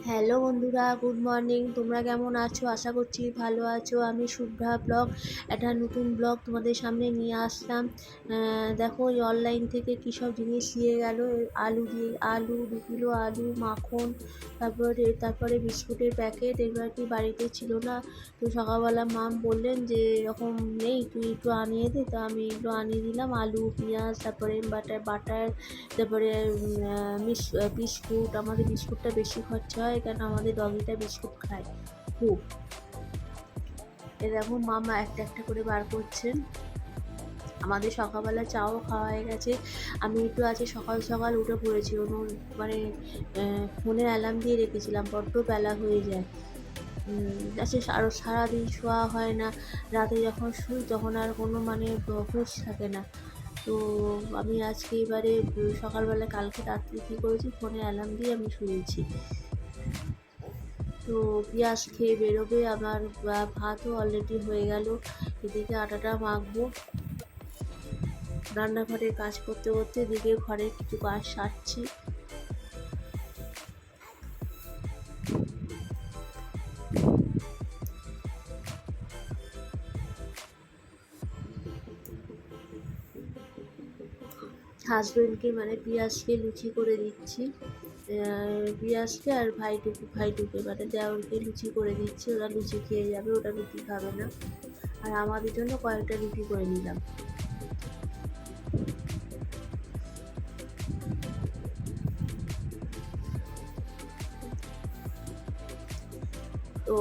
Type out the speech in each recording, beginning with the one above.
Hello বন্ধুরা, good morning. তোমরা কেমন আছো? আশা করছি ভালো আছো। আমি শুভ্রা ব্লগ, একটা নতুন ব্লগ তোমাদের সামনে নিয়ে আসলাম। দেখো, এই অনলাইন থেকে কী সব জিনিস দিয়ে গেল। আলু 2 কিলো আলু, মাখন, তারপরে বিস্কুটের প্যাকেট। এগুলো আর কি বাড়িতে ছিল না, তো সকালবেলা মাম বললেন যে এরকম নেই, তুই একটু আনিয়ে দে। তো আমি একটু আনিয়ে দিলাম আলু, পেঁয়াজ, তারপরে বাটার, তারপরে বিস্কুট। আমাদের বিস্কুটটা বেশি খরচা হয়, কেন আমাদের ডগিটা বিস্কুট খায় খুব। এ দেখো, মামা একটা একটা করে বার করছেন। আমাদের সকালবেলা চাও খাওয়া হয়ে গেছে। আমি একটু আজকে সকাল সকাল উঠে পড়েছি, মানে ফোনে অ্যালার্ম দিয়ে রেখেছিলাম, বড্ড বেলা হয়ে যায়। আচ্ছা, আরও সারাদিন শোয়া হয় না। রাতে যখন শুই তখন আর কোনো মানে হুঁশ থাকে না। তো আমি আজকে এবারে সকালবেলা কালকে রাত্রে কী করেছি, ফোনে অ্যালার্ম দিয়ে আমি শুয়েছি। তো পেঁয়াজ খেয়ে বেরোবে আমার। ভাতও অলরেডি হয়ে গেল, এদিকে আটাটা মাখবো। রান্নাঘরের কাজ করতে করতে এদিকে ঘরের কিছু কাজ সারছি। হাজবেন্ডকে মানে পিঁয়াজকে লুচি করে দিচ্ছি। পিঁয়াজকে আর ভাইটুকে মানে দেওরকে লুচি করে দিচ্ছি। ওরা লুচি খেয়ে যাবে, ওটা রুটি খাবে না। আর আমাদের জন্য কয়েকটা রুটি করে নিলাম। তো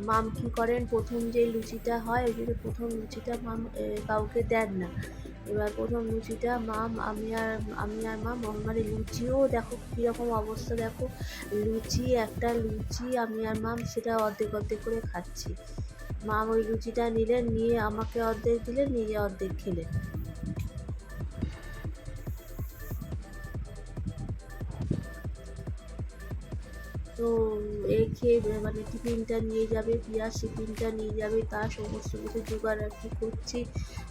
মাম কী করেন, প্রথম যে লুচিটা হয় ওই জন্য প্রথম লুচিটা মাম কাউকে দেন না। এবার প্রথম লুচিটা মাম, আমি আর মাম, মানে লুচিও দেখো কীরকম অবস্থা। দেখো, একটা লুচি আমি আর মাম সেটা অর্ধেক অর্ধেক করে খাচ্ছি। মাম ওই লুচিটা নিলেন, নিয়ে আমাকে অর্ধেক দিলেন, নিজে অর্ধেক খেলেন। তো খেয়ে মানে টিফিনটা নিয়ে যাবে, পিঁয়াজ টিফিনটা নিয়ে যাবে, তার সমস্ত কিছু জোগাড় আর কি করছি।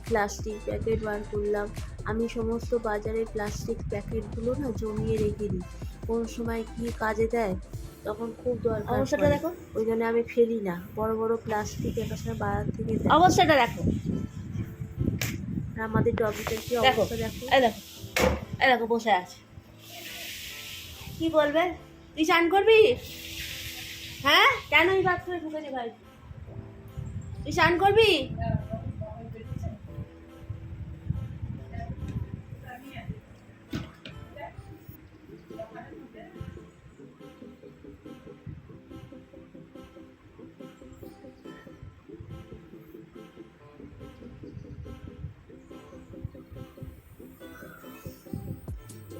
প্লাস্টিক প্যাকেট বার করলাম। আমি সমস্ত বাজারের প্লাস্টিক প্যাকেটগুলো না জমিয়ে রেখে দিই, কোন সময় কি কাজে দেয়, তখন খুব দরকার অবস্থাটা পড়ে। দেখো, ওই জন্য আমি ফেলি না, বড় বড় প্লাস্টিক একটা সময় বাজার থেকে দেয়। অবস্থাটা দেখো, আর আমাদের ডগিটার কি দেখো, অবস্থা দেখো। এই দেখো, এই দেখো বসে আছে। কি বলবে? তুই চান করবি? হ্যাঁ, কেন এই বাথরুমে ঢুকেছে ভাই? তুই চান করবি?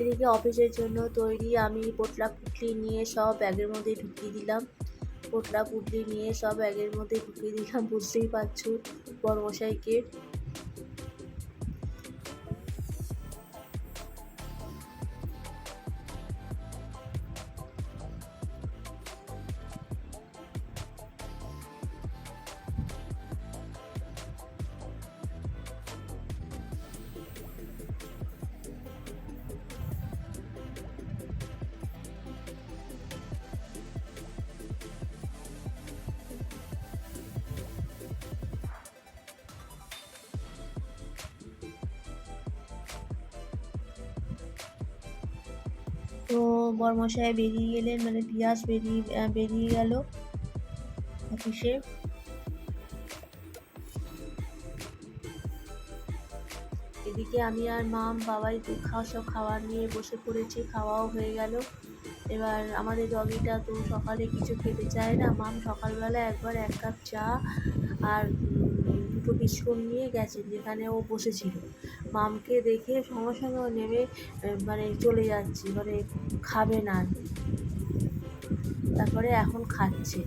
এদিকে অফিসের জন্য তৈরি। আমি পোটলা পুটলি নিয়ে সব ব্যাগের মধ্যে ঢুকিয়ে দিলাম। পোটলা পুটলি নিয়ে সব ব্যাগের মধ্যে ঢুকিয়ে দিলাম, বুঝতেই পারছো বড়মশাইকে। তো বড়মশাই বেরিয়ে গেলেন, মানে পিয়াস বেরিয়ে গেল অফিসে। এদিকে আমি আর মাম বাবাই সব খাবার নিয়ে বসে পড়েছি, খাওয়াও হয়ে গেল। এবার আমাদের ডগিটা তো সকালে কিছু খেতে চায় না। মাম সকালবেলা একবার 1 কাপ চা আর 2টো বিস্কুট নিয়ে গেছে যেখানে ও বসেছিল। মামকে দেখে সঙ্গে সঙ্গে ও নেমে মানে চলে যাচ্ছে, মানে খাবে না। তারপরে এখন খাচ্ছে।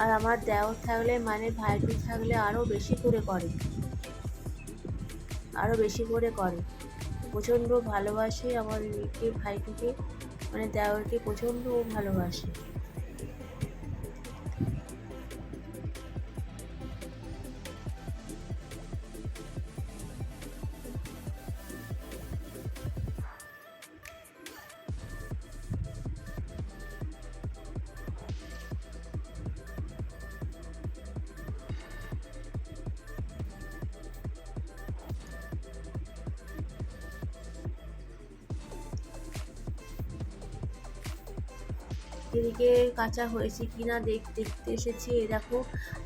আর আমার দেওর থাকলে, মানে ভাইটু থাকলে আরও বেশি করে করে, প্রচণ্ড ভালোবাসে আমার মেয়েকে, ভাইটুকে, মানে দেওরকে প্রচণ্ড ভালোবাসে। এদিকে কাঁচা হয়েছে কিনা দেখতে এসেছি। এ দেখো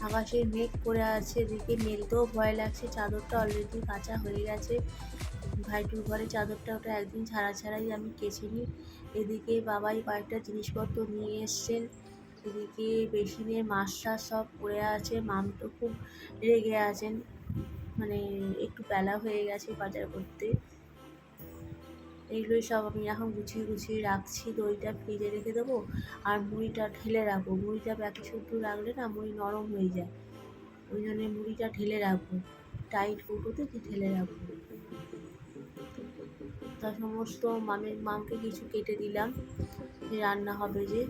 আকাশে মেঘ করে আছে, এদিকে মেলতেও ভয় লাগছে। চাদরটা অলরেডি কাঁচা হয়ে গেছে, ভাইটুর ঘরে চাদরটা, ওটা একদিন ছাড়াই আমি কেচে নিই। এদিকে বাবাই কয়েকটা জিনিসপত্র নিয়ে এসছেন। এদিকে বেসিনে মাছ টাছ সব পড়ে আছে। মাম তো খুব রেগে আছেন, মানে একটু বেলা হয়ে গেছে বাজার করতে। এইগুলোই সব আমি এখন গুছিয়ে রাখছি। দইটা ফ্রিজে রেখে দেবো আর মুড়িটা ঢেলে রাখবো। মুড়িটা ব্যাকে শুদ্ধ রাখলে না মুড়ি নরম হয়ে যায়, ওই জন্য মুড়িটা ঢেলে রাখবো, টাইট কৌটোতে ঢেলে রাখবো। তা সমস্ত মামকে কিছু কেটে দিলাম, যে রান্না হবে যে।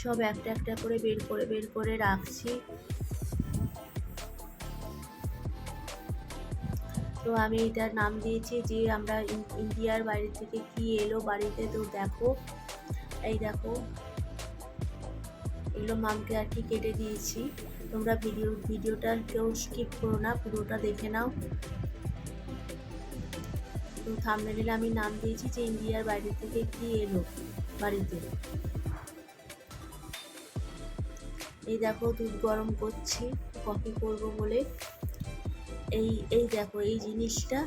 সব একটা করে বের করে রাখছি। তো আমি এটার নাম দিয়েছি যে আমরা ইন্ডিয়ার বাইরে থেকে কি এলো বাড়িতে। তো দেখো, এই দেখো এগুলো মামকে আর কি কেটে দিয়েছি। তোমরা ভিডিওটা কেউ স্কিপ করো না, পুরোটা দেখে নাও। তো থাম্বনেইলে আমি নাম দিয়েছি যে ইন্ডিয়ার বাইরে থেকে কি এলো বাড়িতে। এই দেখো দুধ গরম করছি কফি করব বলে। এই দেখো এই জিনিসটা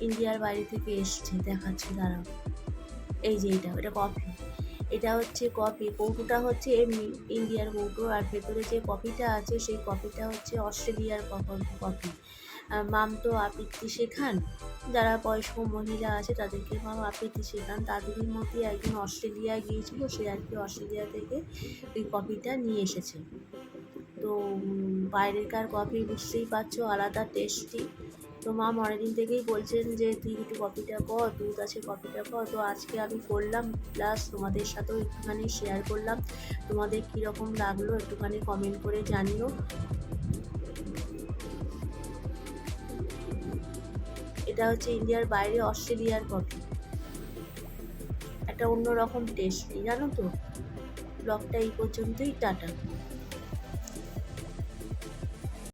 ইন্ডিয়ার বাইরে থেকে এসছে, দেখাচ্ছি দাঁড়াও। এই যে এটা কফি, এটা হচ্ছে কফি। কৌটোটা হচ্ছে এমনি ইন্ডিয়ার কৌটো, আর ভেতরে যে কফিটা আছে সেই কফিটা হচ্ছে অস্ট্রেলিয়ার কফি। মাম তো আবৃত্তি শেখান, যারা বয়স্ক মহিলা আছে তাদেরকে মাম আবৃত্তি শেখান। তাদেরই মধ্যে একজন অস্ট্রেলিয়ায় গিয়েছিল, সে আর কি অস্ট্রেলিয়া থেকে ওই কফিটা নিয়ে এসেছে। তো বাইরেকার কফি বুঝতেই পারছো আলাদা টেস্টি। তো মাম অনেকদিন থেকেই বলছেন যে তুই একটু কফিটা কর, দুধ আছে কফিটা কর। তো আজকে আমি করলাম, প্লাস তোমাদের সাথেও একটুখানি শেয়ার করলাম। তোমাদের কীরকম লাগলো একটুখানি কমেন্ট করে জানিও। এটা হচ্ছে ইন্ডিয়ার বাইরে অস্ট্রেলিয়ার কফি, একটা অন্যরকম টেস্ট, জানো তো। ব্লগটা এই পর্যন্তই, টাটা।